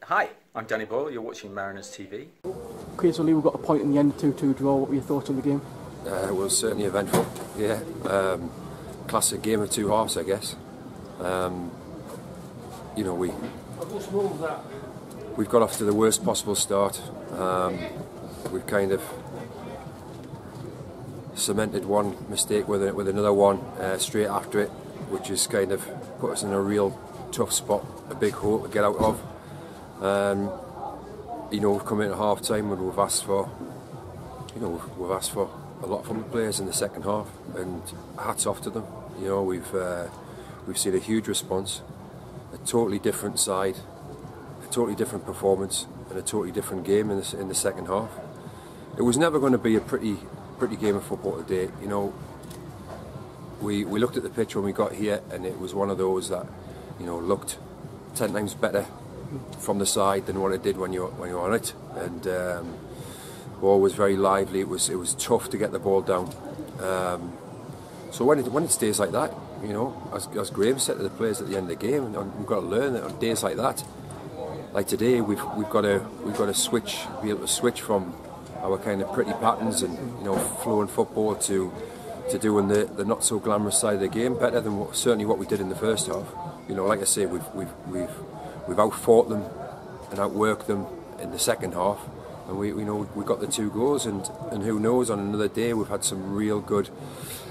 Hi, I'm Danny Boyle, you're watching Mariners TV. Okay, so Lee, we got a point in the end, 2-2 draw. What were your thoughts on the game? It was certainly eventful, yeah. Classic game of two halves, I guess. You know, we've got off to the worst possible start. We've kind of cemented one mistake with another one straight after it, which has kind of put us in a real tough spot, a big hole to get out of. You know, we've come in at half time and we've asked for a lot from the players in the second half, and hats off to them. You know, we've seen a huge response, a totally different side, a totally different performance, and a totally different game in the second half. It was never going to be a pretty game of football today. You know, we looked at the pitch when we got here, and it was one of those that, you know, looked 10 times better from the side than what it did when you're on it, and the ball was very lively. It was tough to get the ball down. So when it stays like that, you know, as Graham said to the players at the end of the game, and we've got to learn that on days like that, like today, we've got to switch, be able to switch from our kind of pretty patterns and, you know, flowing football to doing the not so glamorous side of the game better than certainly what we did in the first half. You know, like I say, we've outfought them and outworked them in the second half, and we know we got the 2 goals, and who knows, on another day we've had some real good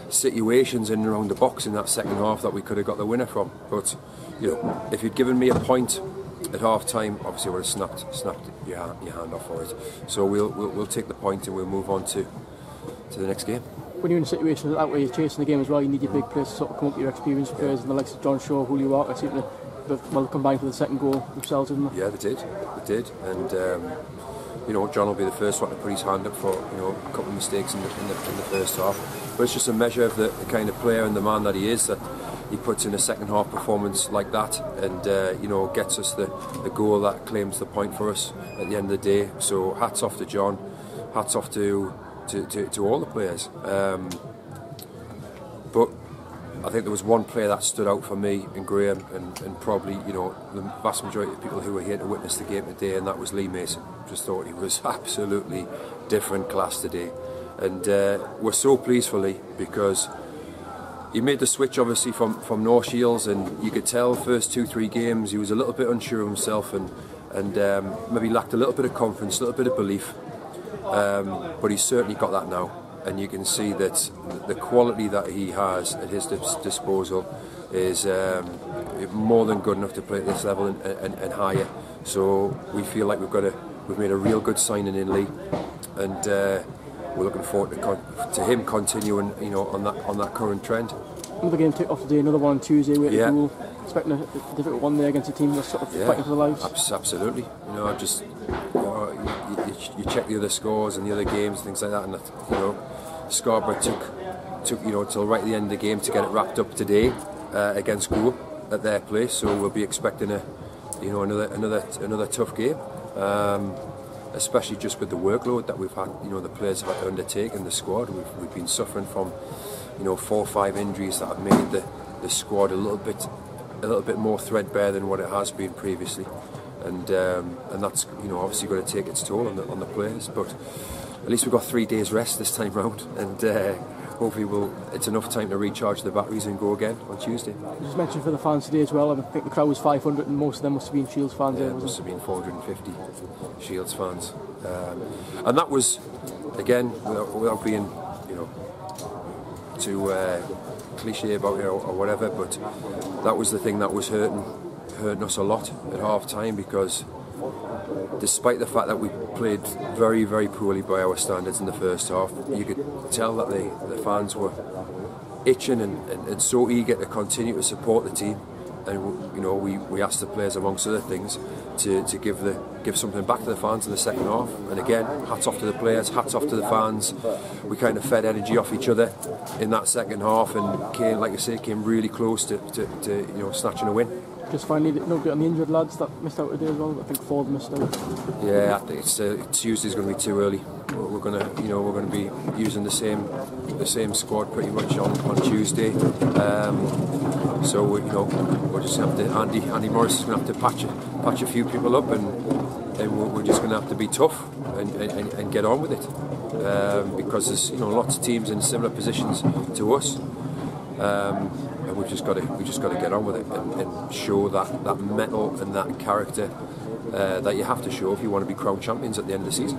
situations in and around the box in that second half that we could have got the winner from. But, you know, if you'd given me a point at half time, obviously I would have snapped your hand off for it. So we'll take the point and we'll move on to the next game. When you're in a situation like that where you're chasing the game as well, you need your big players to sort of come up with your experienced players, and the likes of John Shaw, Julio Walker, seem to combined for the second goal themselves, didn't they? Yeah, they did, and you know, John will be the first one to put his hand up for, you know, a couple of mistakes in the first half. But it's just a measure of the kind of player and the man that he is, that he puts in a second half performance like that, and you know, gets us the goal that claims the point for us at the end of the day. So hats off to John, hats off to all the players. But I think there was one player that stood out for me and Graham, and probably, you know, the vast majority of people who were here to witness the game today, and that was Lee Mason. Just thought he was absolutely different class today, and we're so pleased for Lee, because he made the switch obviously from North Shields, and you could tell first 2-3 games he was a little bit unsure of himself, and maybe lacked a little bit of confidence, a little bit of belief, but he's certainly got that now. And you can see that the quality that he has at his disposal is more than good enough to play at this level and higher. So we feel like we've made a real good signing in Lee, and we're looking forward to him continuing, you know, on that current trend. Another game ticked off today, another one on Tuesday. Yeah. Expecting a difficult one there against a team that's sort of fighting for their lives. Absolutely. You know, you check the other scores and the other games, things like that, and you know, Scarborough took you know, till right at the end of the game to get it wrapped up today against Goole at their place. So we'll be expecting another tough game, especially just with the workload that we've had. You know, the players have had to undertake in the squad. We've been suffering from, you know, 4 or 5 injuries that have made the squad a little bit more threadbare than what it has been previously, and that's, you know, obviously going to take its toll on the players. But at least we've got 3 days rest this time round, and hopefully it's enough time to recharge the batteries and go again on Tuesday. You just mentioned for the fans today as well, I think the crowd was 500, and most of them must have been Shields fans. Yeah, it must have been 450 Shields fans, and that was, again, without being, you know, too cliche about it or whatever, but that was the thing that was hurting us a lot at half time, because despite the fact that we played very, very poorly by our standards in the first half, you could tell that the fans were itching and so eager to continue to support the team. And you know, we asked the players, amongst other things, to give something back to the fans in the second half. And again, hats off to the players, hats off to the fans. We kind of fed energy off each other in that second half, and came really close to you know, snatching a win. Just finally, no good on the injured lads that missed out today as well. I think Ford missed out. Yeah, I think Tuesday's going to be too early. We're going to be using the same squad pretty much on Tuesday. So we're just going to have to. Andy Morris is going to have to patch a few people up, and we're just going to have to be tough and get on with it, because there's lots of teams in similar positions to us, and we've just got to get on with it and show that mettle and that character that you have to show if you want to be crowned champions at the end of the season.